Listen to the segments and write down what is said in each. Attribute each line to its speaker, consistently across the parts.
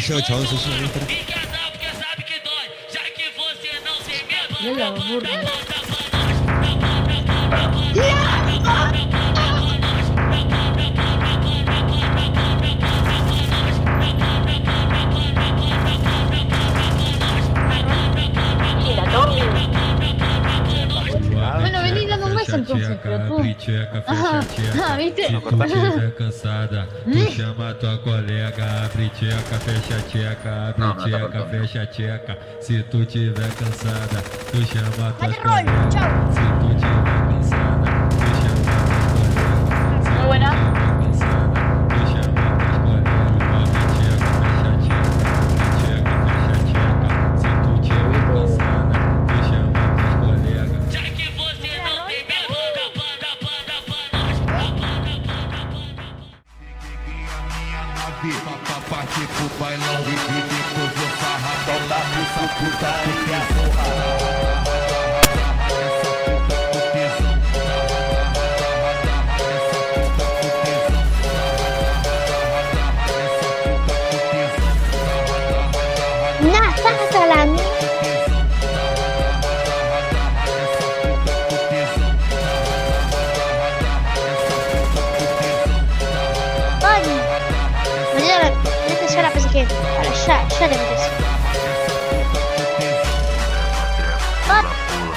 Speaker 1: Tchau, tchau, não sei se não entra.
Speaker 2: Legal, burro. Bueno, vení dando un beso entonces, pero tú. Ajá, ¿viste?
Speaker 3: Se tu tiver cansada, tu chama tua colega, abre tcheca, fecha tcheca, abre tcheca, fecha tcheca. Se tu tiver cansada, tu chama tua colega. Se tu tiver cansada, tu chama tua colega.
Speaker 2: Muy buena.
Speaker 3: Tu chama tua colega, abre tcheca, fecha tcheca, abre tcheca, fecha tcheca. Se tu tiver cansada, tu chama tua colega. Já que você não tem medo da
Speaker 4: Pra partir pro bailão e depois vou sarrar nela nessa puta porque
Speaker 5: Nah, salam. Ya la pensé que ya le metes.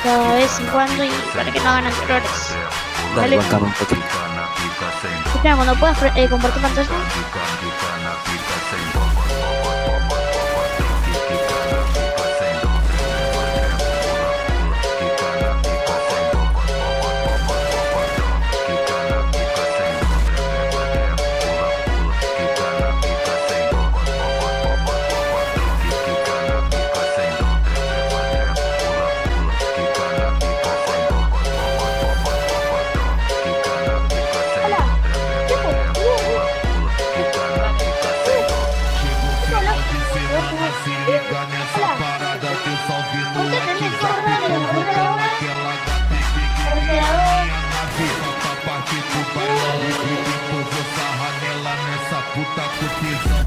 Speaker 5: De vez en cuando y para que no hagan errores.
Speaker 6: Dale, bancame un poquito.
Speaker 5: Espera, cuando puedas compartir pantalla.
Speaker 4: se liga nessa parada, Deus salve no WhatsApp, convocando aquela gata e minha nave pra partir pro bailão e depois vou sarrar nela nessa puta com tesão.